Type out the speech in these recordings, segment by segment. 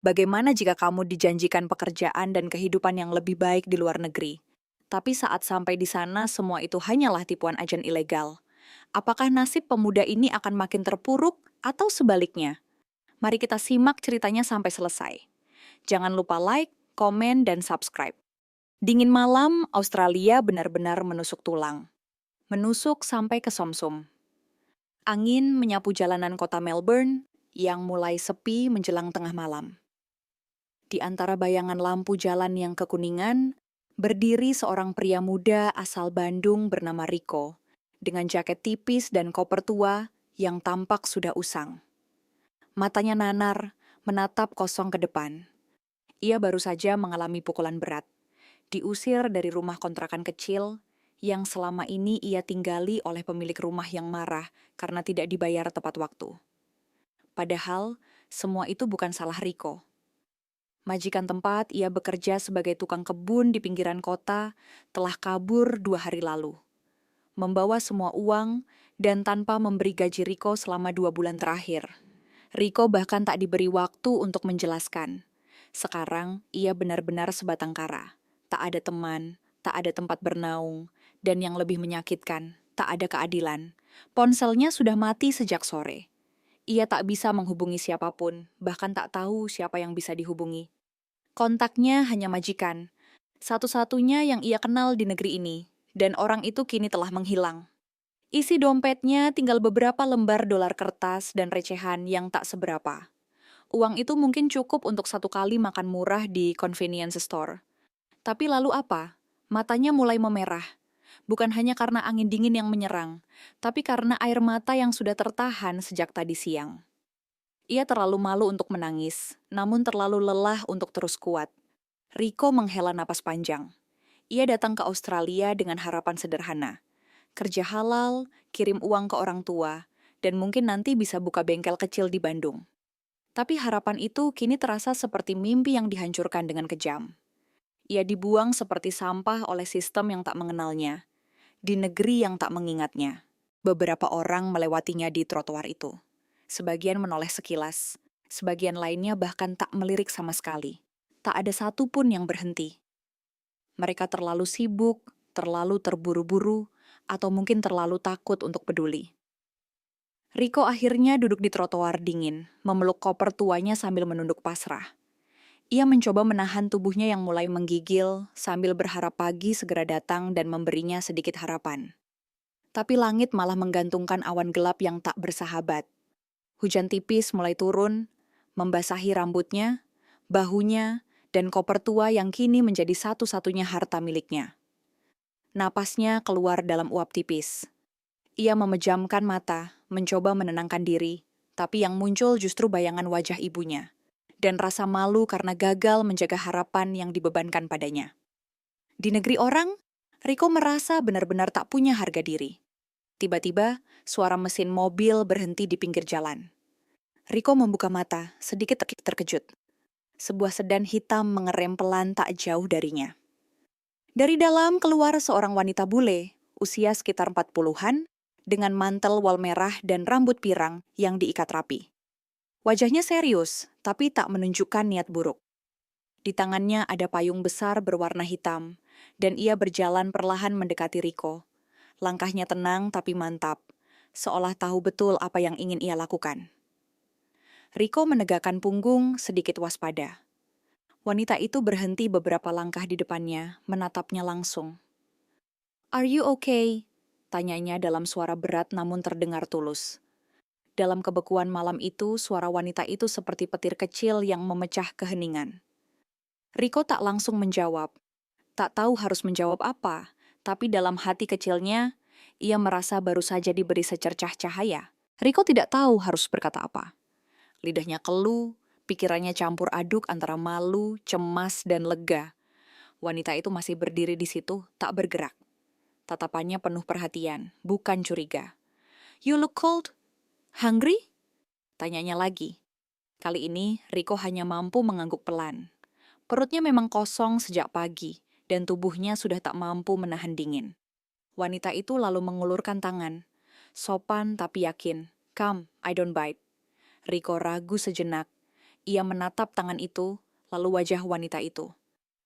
Bagaimana jika kamu dijanjikan pekerjaan dan kehidupan yang lebih baik di luar negeri? Tapi saat sampai di sana, semua itu hanyalah tipuan agen ilegal. Apakah nasib pemuda ini akan makin terpuruk atau sebaliknya? Mari kita simak ceritanya sampai selesai. Jangan lupa like, komen, dan subscribe. Dingin malam, Australia benar-benar menusuk tulang. Menusuk sampai ke somsum. Angin menyapu jalanan kota Melbourne yang mulai sepi menjelang tengah malam. Di antara bayangan lampu jalan yang kekuningan, berdiri seorang pria muda asal Bandung bernama Rico, dengan jaket tipis dan koper tua yang tampak sudah usang. Matanya nanar, menatap kosong ke depan. Ia baru saja mengalami pukulan berat, diusir dari rumah kontrakan kecil yang selama ini ia tinggali oleh pemilik rumah yang marah karena tidak dibayar tepat waktu. Padahal, semua itu bukan salah Rico. Majikan tempat ia bekerja sebagai tukang kebun di pinggiran kota telah kabur 2 hari lalu. Membawa semua uang dan tanpa memberi gaji Rico selama 2 bulan terakhir. Rico bahkan tak diberi waktu untuk menjelaskan. Sekarang ia benar-benar sebatang kara. Tak ada teman, tak ada tempat bernaung, dan yang lebih menyakitkan, tak ada keadilan. Ponselnya sudah mati sejak sore. Ia tak bisa menghubungi siapapun, bahkan tak tahu siapa yang bisa dihubungi. Kontaknya hanya majikan, satu-satunya yang ia kenal di negeri ini, dan orang itu kini telah menghilang. Isi dompetnya tinggal beberapa lembar dolar kertas dan recehan yang tak seberapa. Uang itu mungkin cukup untuk 1 kali makan murah di convenience store. Tapi lalu apa? Matanya mulai memerah. Bukan hanya karena angin dingin yang menyerang, tapi karena air mata yang sudah tertahan sejak tadi siang. Ia terlalu malu untuk menangis, namun terlalu lelah untuk terus kuat. Rico menghela napas panjang. Ia datang ke Australia dengan harapan sederhana. Kerja halal, kirim uang ke orang tua, dan mungkin nanti bisa buka bengkel kecil di Bandung. Tapi harapan itu kini terasa seperti mimpi yang dihancurkan dengan kejam. Ia dibuang seperti sampah oleh sistem yang tak mengenalnya, di negeri yang tak mengingatnya. Beberapa orang melewatinya di trotoar itu. Sebagian menoleh sekilas, sebagian lainnya bahkan tak melirik sama sekali. Tak ada satupun yang berhenti. Mereka terlalu sibuk, terlalu terburu-buru, atau mungkin terlalu takut untuk peduli. Rico akhirnya duduk di trotoar dingin, memeluk koper tuanya sambil menunduk pasrah. Ia mencoba menahan tubuhnya yang mulai menggigil sambil berharap pagi segera datang dan memberinya sedikit harapan. Tapi langit malah menggantungkan awan gelap yang tak bersahabat. Hujan tipis mulai turun, membasahi rambutnya, bahunya, dan koper tua yang kini menjadi satu-satunya harta miliknya. Napasnya keluar dalam uap tipis. Ia memejamkan mata, mencoba menenangkan diri, tapi yang muncul justru bayangan wajah ibunya, dan rasa malu karena gagal menjaga harapan yang dibebankan padanya. Di negeri orang, Rico merasa benar-benar tak punya harga diri. Tiba-tiba, suara mesin mobil berhenti di pinggir jalan. Rico membuka mata, sedikit terkejut. Sebuah sedan hitam mengerem pelan tak jauh darinya. Dari dalam keluar seorang wanita bule, usia sekitar 40-an, dengan mantel wol merah dan rambut pirang yang diikat rapi. Wajahnya serius, tapi tak menunjukkan niat buruk. Di tangannya ada payung besar berwarna hitam, dan ia berjalan perlahan mendekati Rico. Langkahnya tenang tapi mantap, seolah tahu betul apa yang ingin ia lakukan. Rico menegakkan punggung sedikit waspada. Wanita itu berhenti beberapa langkah di depannya, menatapnya langsung. "Are you okay?" tanyanya dalam suara berat namun terdengar tulus. Dalam kebekuan malam itu, suara wanita itu seperti petir kecil yang memecah keheningan. Rico tak langsung menjawab. Tak tahu harus menjawab apa, tapi dalam hati kecilnya, ia merasa baru saja diberi secercah cahaya. Rico tidak tahu harus berkata apa. Lidahnya keluh, pikirannya campur aduk antara malu, cemas, dan lega. Wanita itu masih berdiri di situ, tak bergerak. Tatapannya penuh perhatian, bukan curiga. "You look cold. Hungry?" Tanyanya lagi. Kali ini, Rico hanya mampu mengangguk pelan. Perutnya memang kosong sejak pagi, dan tubuhnya sudah tak mampu menahan dingin. Wanita itu lalu mengulurkan tangan. Sopan tapi yakin. "Come, I don't bite." Rico ragu sejenak. Ia menatap tangan itu, lalu wajah wanita itu.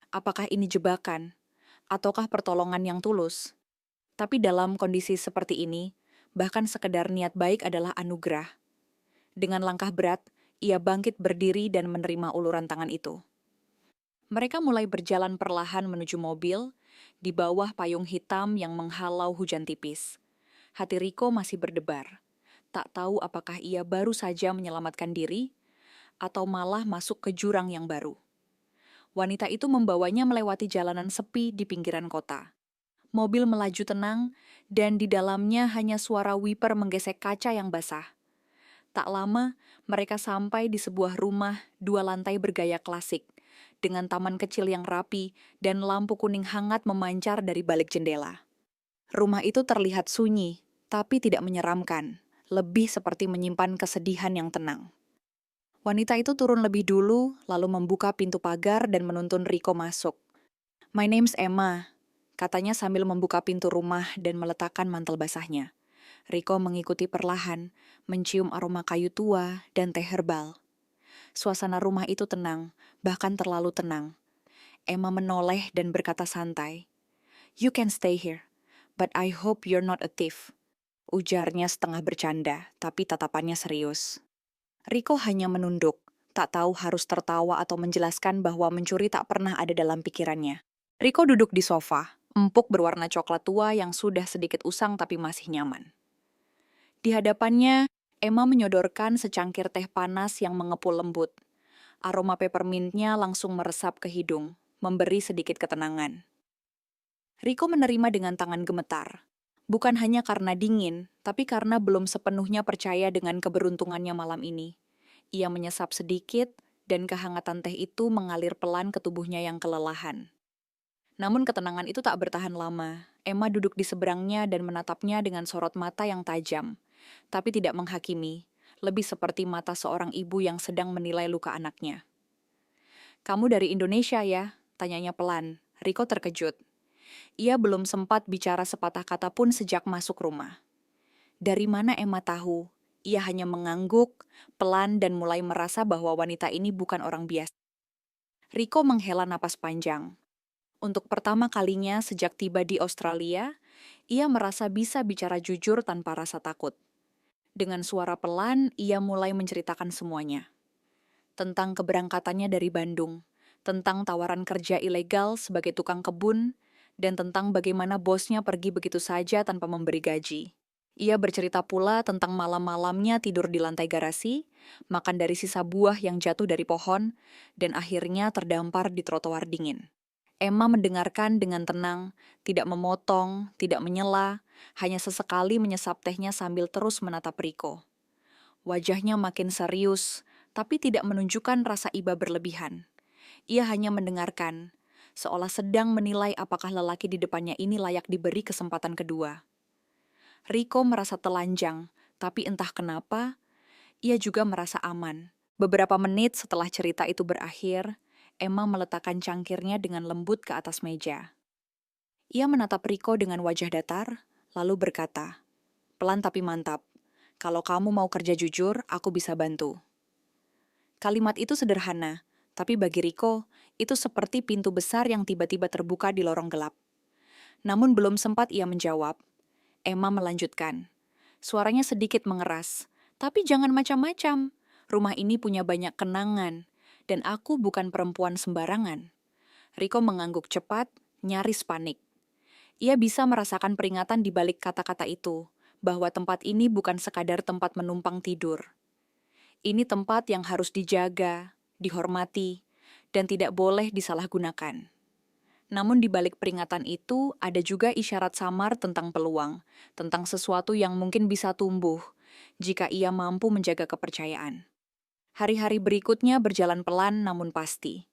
Apakah ini jebakan? Ataukah pertolongan yang tulus? Tapi dalam kondisi seperti ini, bahkan sekedar niat baik adalah anugerah. Dengan langkah berat, ia bangkit berdiri dan menerima uluran tangan itu. Mereka mulai berjalan perlahan menuju mobil, di bawah payung hitam yang menghalau hujan tipis. Hati Riko masih berdebar. Tak tahu apakah ia baru saja menyelamatkan diri, atau malah masuk ke jurang yang baru. Wanita itu membawanya melewati jalanan sepi di pinggiran kota. Mobil melaju tenang, dan di dalamnya hanya suara wiper menggesek kaca yang basah. Tak lama, mereka sampai di sebuah rumah 2 lantai bergaya klasik, dengan taman kecil yang rapi dan lampu kuning hangat memancar dari balik jendela. Rumah itu terlihat sunyi, tapi tidak menyeramkan, lebih seperti menyimpan kesedihan yang tenang. Wanita itu turun lebih dulu, lalu membuka pintu pagar dan menuntun Riko masuk. "My name's Emma," katanya sambil membuka pintu rumah dan meletakkan mantel basahnya. Riko mengikuti perlahan, mencium aroma kayu tua dan teh herbal. Suasana rumah itu tenang, bahkan terlalu tenang. Emma menoleh dan berkata santai, "You can stay here, but I hope you're not a thief." Ujarnya setengah bercanda, tapi tatapannya serius. Riko hanya menunduk, tak tahu harus tertawa atau menjelaskan bahwa mencuri tak pernah ada dalam pikirannya. Riko duduk di sofa, empuk berwarna coklat tua yang sudah sedikit usang tapi masih nyaman. Di hadapannya, Emma menyodorkan secangkir teh panas yang mengepul lembut. Aroma peppermintnya langsung meresap ke hidung, memberi sedikit ketenangan. Riko menerima dengan tangan gemetar. Bukan hanya karena dingin, tapi karena belum sepenuhnya percaya dengan keberuntungannya malam ini. Ia menyesap sedikit, dan kehangatan teh itu mengalir pelan ke tubuhnya yang kelelahan. Namun ketenangan itu tak bertahan lama. Emma duduk di seberangnya dan menatapnya dengan sorot mata yang tajam, tapi tidak menghakimi, lebih seperti mata seorang ibu yang sedang menilai luka anaknya. "Kamu dari Indonesia ya?" tanyanya pelan. Riko terkejut. Ia belum sempat bicara sepatah kata pun sejak masuk rumah. Dari mana Emma tahu? Ia hanya mengangguk, pelan dan mulai merasa bahwa wanita ini bukan orang biasa. Riko menghela napas panjang. Untuk pertama kalinya sejak tiba di Australia, ia merasa bisa bicara jujur tanpa rasa takut. Dengan suara pelan, ia mulai menceritakan semuanya. Tentang keberangkatannya dari Bandung, tentang tawaran kerja ilegal sebagai tukang kebun, dan tentang bagaimana bosnya pergi begitu saja tanpa memberi gaji. Ia bercerita pula tentang malam-malamnya tidur di lantai garasi, makan dari sisa buah yang jatuh dari pohon, dan akhirnya terdampar di trotoar dingin. Emma mendengarkan dengan tenang, tidak memotong, tidak menyela, hanya sesekali menyesap tehnya sambil terus menatap Riko. Wajahnya makin serius, tapi tidak menunjukkan rasa iba berlebihan. Ia hanya mendengarkan, seolah sedang menilai apakah lelaki di depannya ini layak diberi kesempatan kedua. Riko merasa telanjang, tapi entah kenapa, ia juga merasa aman. Beberapa menit setelah cerita itu berakhir, Emma meletakkan cangkirnya dengan lembut ke atas meja. Ia menatap Riko dengan wajah datar, lalu berkata, "Pelan tapi mantap. Kalau kamu mau kerja jujur, aku bisa bantu." Kalimat itu sederhana, tapi bagi Riko, itu seperti pintu besar yang tiba-tiba terbuka di lorong gelap. Namun belum sempat ia menjawab, Emma melanjutkan. Suaranya sedikit mengeras, "Tapi jangan macam-macam. Rumah ini punya banyak kenangan, dan aku bukan perempuan sembarangan." Riko mengangguk cepat, nyaris panik. Ia bisa merasakan peringatan di balik kata-kata itu, bahwa tempat ini bukan sekadar tempat menumpang tidur. Ini tempat yang harus dijaga, dihormati, dan tidak boleh disalahgunakan. Namun di balik peringatan itu, ada juga isyarat samar tentang peluang, tentang sesuatu yang mungkin bisa tumbuh, jika ia mampu menjaga kepercayaan. Hari-hari berikutnya berjalan pelan namun pasti.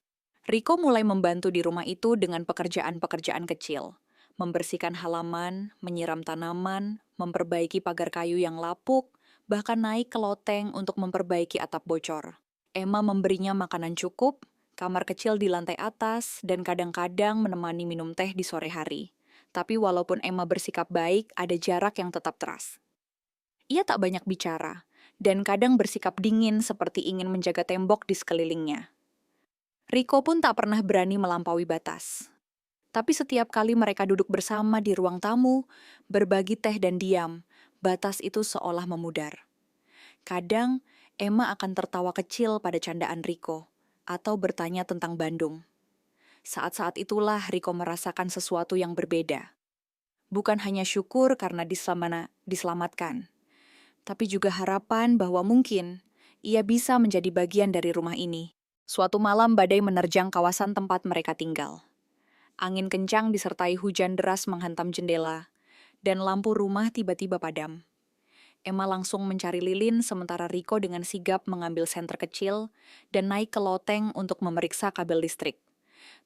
Riko mulai membantu di rumah itu dengan pekerjaan-pekerjaan kecil. Membersihkan halaman, menyiram tanaman, memperbaiki pagar kayu yang lapuk, bahkan naik ke loteng untuk memperbaiki atap bocor. Emma memberinya makanan cukup, kamar kecil di lantai atas, dan kadang-kadang menemani minum teh di sore hari. Tapi walaupun Emma bersikap baik, ada jarak yang tetap teras. Ia tak banyak bicara, dan kadang bersikap dingin seperti ingin menjaga tembok di sekelilingnya. Riko pun tak pernah berani melampaui batas. Tapi setiap kali mereka duduk bersama di ruang tamu, berbagi teh dan diam, batas itu seolah memudar. Kadang, Emma akan tertawa kecil pada candaan Riko, atau bertanya tentang Bandung. Saat-saat itulah Riko merasakan sesuatu yang berbeda. Bukan hanya syukur karena diselamatkan, tapi juga harapan bahwa mungkin ia bisa menjadi bagian dari rumah ini. Suatu malam badai menerjang kawasan tempat mereka tinggal. Angin kencang disertai hujan deras menghantam jendela, dan lampu rumah tiba-tiba padam. Emma langsung mencari lilin sementara Riko dengan sigap mengambil senter kecil dan naik ke loteng untuk memeriksa kabel listrik.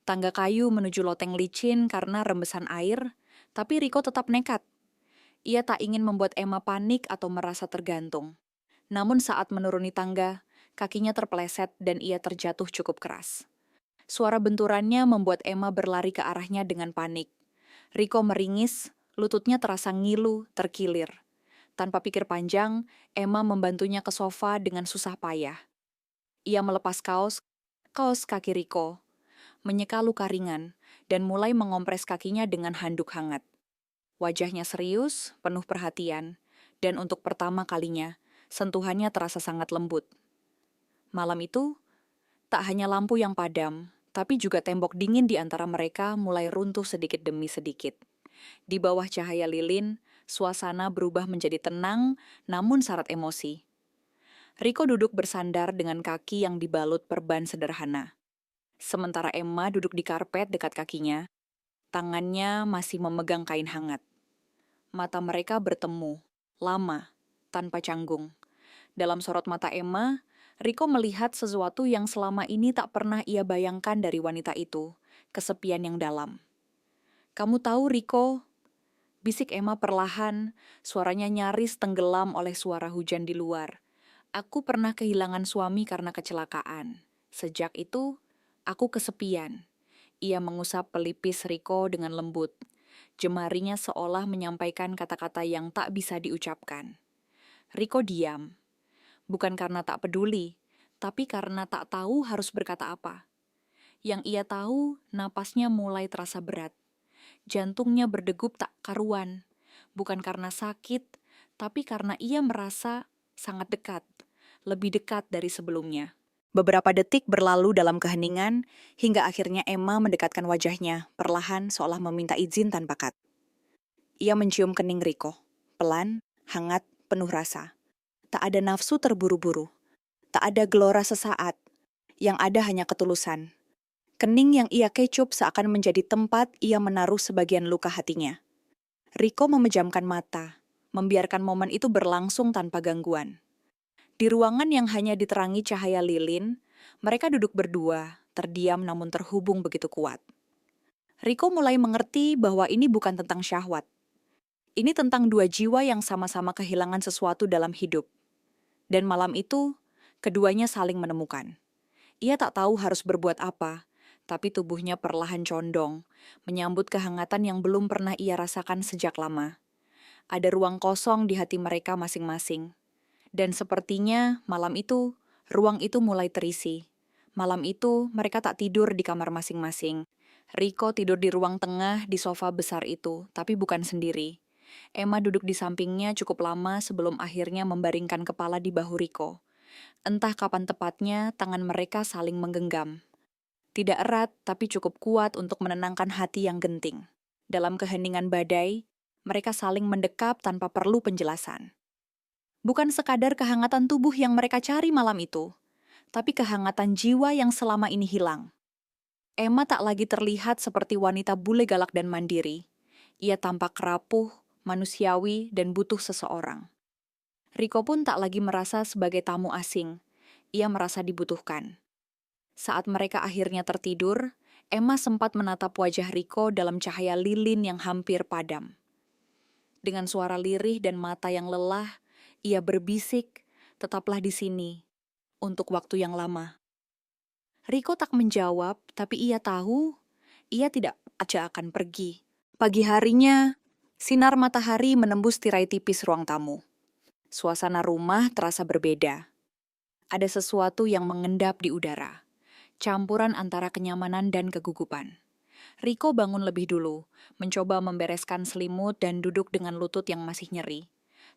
Tangga kayu menuju loteng licin karena rembesan air, tapi Riko tetap nekat. Ia tak ingin membuat Emma panik atau merasa tergantung. Namun saat menuruni tangga, kakinya terpeleset dan ia terjatuh cukup keras. Suara benturannya membuat Emma berlari ke arahnya dengan panik. Riko meringis, lututnya terasa ngilu, terkilir. Tanpa pikir panjang, Emma membantunya ke sofa dengan susah payah. Ia melepas kaos kaki Riko, menyeka luka ringan, dan mulai mengompres kakinya dengan handuk hangat. Wajahnya serius, penuh perhatian, dan untuk pertama kalinya, sentuhannya terasa sangat lembut. Malam itu, tak hanya lampu yang padam, tapi juga tembok dingin di antara mereka mulai runtuh sedikit demi sedikit. Di bawah cahaya lilin, suasana berubah menjadi tenang, namun syarat emosi. Riko duduk bersandar dengan kaki yang dibalut perban sederhana. Sementara Emma duduk di karpet dekat kakinya, tangannya masih memegang kain hangat. Mata mereka bertemu, lama, tanpa canggung. Dalam sorot mata Emma, Riko melihat sesuatu yang selama ini tak pernah ia bayangkan dari wanita itu, kesepian yang dalam. "Kamu tahu, Riko," bisik Emma perlahan, suaranya nyaris tenggelam oleh suara hujan di luar. "Aku pernah kehilangan suami karena kecelakaan. Sejak itu, aku kesepian." Ia mengusap pelipis Riko dengan lembut. Jemarinya seolah menyampaikan kata-kata yang tak bisa diucapkan. Riko diam. Bukan karena tak peduli, tapi karena tak tahu harus berkata apa. Yang ia tahu, napasnya mulai terasa berat. Jantungnya berdegup tak karuan. Bukan karena sakit, tapi karena ia merasa sangat dekat. Lebih dekat dari sebelumnya. Beberapa detik berlalu dalam keheningan, hingga akhirnya Emma mendekatkan wajahnya, perlahan seolah meminta izin tanpa kata. Ia mencium kening Riko. Pelan, hangat, penuh rasa. Tak ada nafsu terburu-buru. Tak ada gelora sesaat. Yang ada hanya ketulusan. Kening yang ia kecup seakan menjadi tempat ia menaruh sebagian luka hatinya. Riko memejamkan mata, membiarkan momen itu berlangsung tanpa gangguan. Di ruangan yang hanya diterangi cahaya lilin, mereka duduk berdua, terdiam namun terhubung begitu kuat. Riko mulai mengerti bahwa ini bukan tentang syahwat. Ini tentang dua jiwa yang sama-sama kehilangan sesuatu dalam hidup. Dan malam itu, keduanya saling menemukan. Ia tak tahu harus berbuat apa, tapi tubuhnya perlahan condong, menyambut kehangatan yang belum pernah ia rasakan sejak lama. Ada ruang kosong di hati mereka masing-masing. Dan sepertinya malam itu, ruang itu mulai terisi. Malam itu, mereka tak tidur di kamar masing-masing. Riko tidur di ruang tengah di sofa besar itu, tapi bukan sendiri. Emma duduk di sampingnya cukup lama sebelum akhirnya membaringkan kepala di bahu Riko. Entah kapan tepatnya, tangan mereka saling menggenggam. Tidak erat, tapi cukup kuat untuk menenangkan hati yang genting. Dalam keheningan badai, mereka saling mendekap tanpa perlu penjelasan. Bukan sekadar kehangatan tubuh yang mereka cari malam itu, tapi kehangatan jiwa yang selama ini hilang. Emma tak lagi terlihat seperti wanita bule galak dan mandiri. Ia tampak rapuh, manusiawi, dan butuh seseorang. Riko pun tak lagi merasa sebagai tamu asing. Ia merasa dibutuhkan. Saat mereka akhirnya tertidur, Emma sempat menatap wajah Riko dalam cahaya lilin yang hampir padam. Dengan suara lirih dan mata yang lelah, ia berbisik, "Tetaplah di sini, untuk waktu yang lama." Riko tak menjawab, tapi ia tahu ia tidak aja akan pergi. Pagi harinya, sinar matahari menembus tirai tipis ruang tamu. Suasana rumah terasa berbeda. Ada sesuatu yang mengendap di udara. Campuran antara kenyamanan dan kegugupan. Riko bangun lebih dulu, mencoba membereskan selimut dan duduk dengan lutut yang masih nyeri.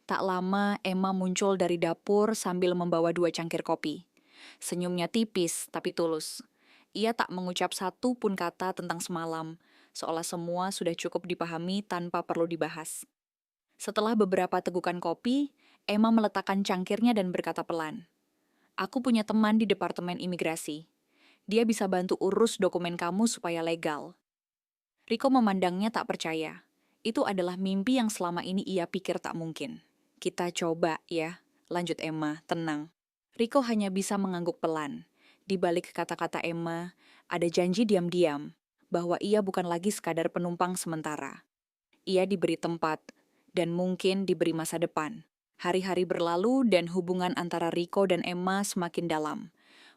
Tak lama, Emma muncul dari dapur sambil membawa 2 cangkir kopi. Senyumnya tipis tapi tulus. Ia tak mengucap satu pun kata tentang semalam, seolah semua sudah cukup dipahami tanpa perlu dibahas. Setelah beberapa tegukan kopi, Emma meletakkan cangkirnya dan berkata pelan, "Aku punya teman di Departemen Imigrasi. Dia bisa bantu urus dokumen kamu supaya legal." Riko memandangnya tak percaya. Itu adalah mimpi yang selama ini ia pikir tak mungkin. "Kita coba ya," lanjut Emma, tenang. Riko hanya bisa mengangguk pelan. Di balik kata-kata Emma, ada janji diam-diam bahwa ia bukan lagi sekadar penumpang sementara. Ia diberi tempat dan mungkin diberi masa depan. Hari-hari berlalu dan hubungan antara Riko dan Emma semakin dalam.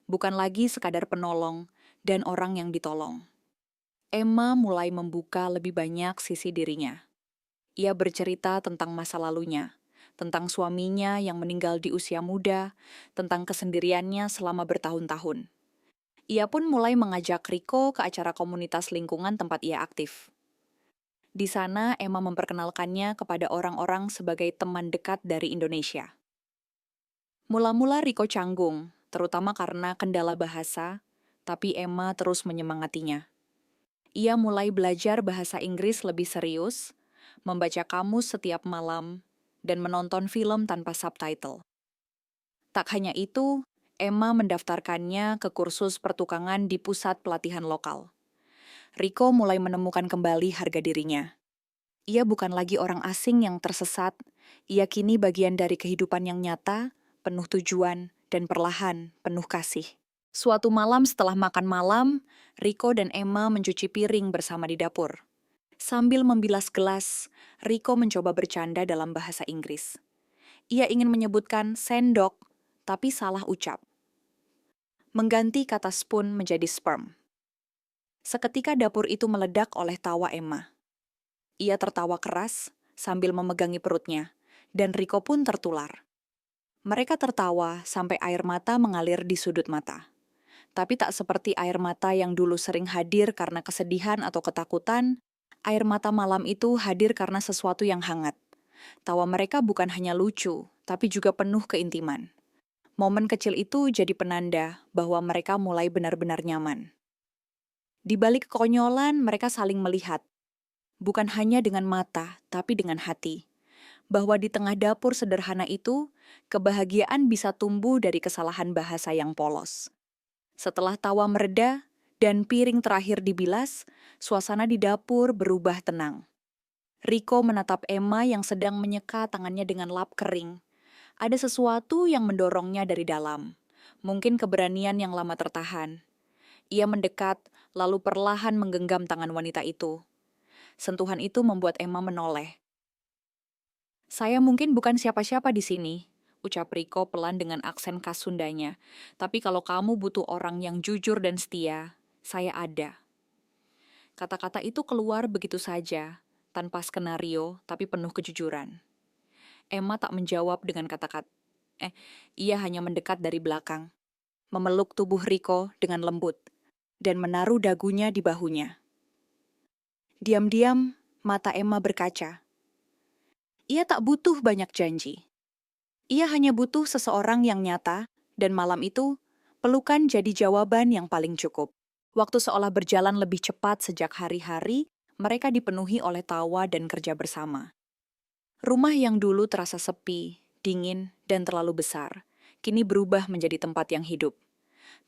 Bukan lagi sekadar penolong dan orang yang ditolong. Emma mulai membuka lebih banyak sisi dirinya. Ia bercerita tentang masa lalunya, tentang suaminya yang meninggal di usia muda, tentang kesendiriannya selama bertahun-tahun. Ia pun mulai mengajak Riko ke acara komunitas lingkungan tempat ia aktif. Di sana, Emma memperkenalkannya kepada orang-orang sebagai teman dekat dari Indonesia. Mula-mula Riko canggung, terutama karena kendala bahasa, tapi Emma terus menyemangatinya. Ia mulai belajar bahasa Inggris lebih serius, membaca kamus setiap malam, dan menonton film tanpa subtitle. Tak hanya itu, Emma mendaftarkannya ke kursus pertukangan di pusat pelatihan lokal. Riko mulai menemukan kembali harga dirinya. Ia bukan lagi orang asing yang tersesat, ia kini bagian dari kehidupan yang nyata, penuh tujuan, dan perlahan penuh kasih. Suatu malam setelah makan malam, Riko dan Emma mencuci piring bersama di dapur. Sambil membilas gelas, Riko mencoba bercanda dalam bahasa Inggris. Ia ingin menyebutkan sendok, tapi salah ucap. Mengganti kata spoon menjadi sperm. Seketika dapur itu meledak oleh tawa Emma. Ia tertawa keras sambil memegangi perutnya, dan Riko pun tertular. Mereka tertawa sampai air mata mengalir di sudut mata. Tapi tak seperti air mata yang dulu sering hadir karena kesedihan atau ketakutan, air mata malam itu hadir karena sesuatu yang hangat. Tawa mereka bukan hanya lucu, tapi juga penuh keintiman. Momen kecil itu jadi penanda bahwa mereka mulai benar-benar nyaman. Di balik kekonyolan, mereka saling melihat. Bukan hanya dengan mata, tapi dengan hati. Bahwa di tengah dapur sederhana itu, kebahagiaan bisa tumbuh dari kesalahan bahasa yang polos. Setelah tawa mereda dan piring terakhir dibilas, suasana di dapur berubah tenang. Riko menatap Emma yang sedang menyeka tangannya dengan lap kering. Ada sesuatu yang mendorongnya dari dalam. Mungkin keberanian yang lama tertahan. Ia mendekat, lalu perlahan menggenggam tangan wanita itu. Sentuhan itu membuat Emma menoleh. "Saya mungkin bukan siapa-siapa di sini," ucap Riko pelan dengan aksen khas Sundanya. "Tapi kalau kamu butuh orang yang jujur dan setia, saya ada." Kata-kata itu keluar begitu saja, tanpa skenario, tapi penuh kejujuran. Emma tak menjawab dengan kata-kata. Ia hanya mendekat dari belakang, memeluk tubuh Riko dengan lembut, dan menaruh dagunya di bahunya. Diam-diam, mata Emma berkaca. Ia tak butuh banyak janji. Ia hanya butuh seseorang yang nyata, dan malam itu, pelukan jadi jawaban yang paling cukup. Waktu seolah berjalan lebih cepat sejak hari-hari, mereka dipenuhi oleh tawa dan kerja bersama. Rumah yang dulu terasa sepi, dingin, dan terlalu besar, kini berubah menjadi tempat yang hidup.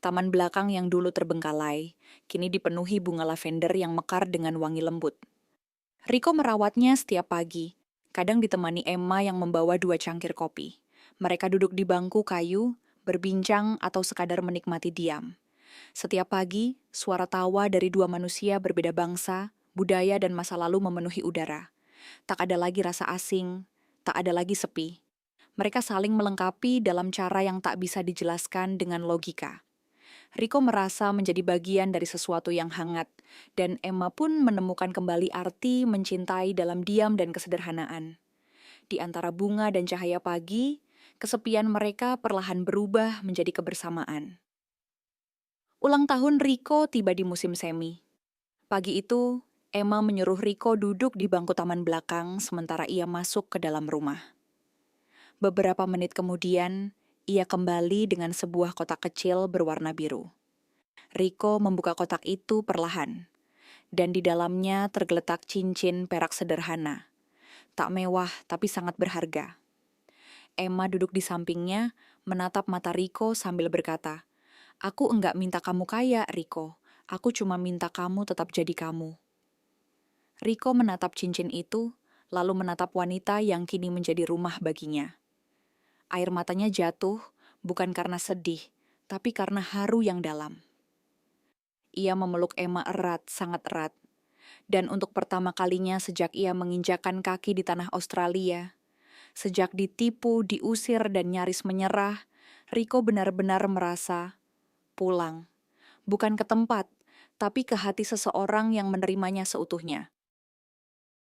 Taman belakang yang dulu terbengkalai, kini dipenuhi bunga lavender yang mekar dengan wangi lembut. Riko merawatnya setiap pagi, kadang ditemani Emma yang membawa 2 cangkir kopi. Mereka duduk di bangku kayu, berbincang atau sekadar menikmati diam. Setiap pagi, suara tawa dari 2 manusia berbeda bangsa, budaya dan masa lalu memenuhi udara. Tak ada lagi rasa asing, tak ada lagi sepi. Mereka saling melengkapi dalam cara yang tak bisa dijelaskan dengan logika. Riko merasa menjadi bagian dari sesuatu yang hangat, dan Emma pun menemukan kembali arti mencintai dalam diam dan kesederhanaan. Di antara bunga dan cahaya pagi, kesepian mereka perlahan berubah menjadi kebersamaan. Ulang tahun Riko tiba di musim semi. Pagi itu, Emma menyuruh Riko duduk di bangku taman belakang sementara ia masuk ke dalam rumah. Beberapa menit kemudian, ia kembali dengan sebuah kotak kecil berwarna biru. Riko membuka kotak itu perlahan, dan di dalamnya tergeletak cincin perak sederhana. Tak mewah, tapi sangat berharga. Emma duduk di sampingnya, menatap mata Riko sambil berkata, "Aku enggak minta kamu kaya, Riko. Aku cuma minta kamu tetap jadi kamu." Riko menatap cincin itu, lalu menatap wanita yang kini menjadi rumah baginya. Air matanya jatuh, bukan karena sedih, tapi karena haru yang dalam. Ia memeluk Emma erat, sangat erat. Dan untuk pertama kalinya sejak ia menginjakan kaki di tanah Australia, sejak ditipu, diusir, dan nyaris menyerah, Riko benar-benar merasa pulang. Bukan ke tempat, tapi ke hati seseorang yang menerimanya seutuhnya.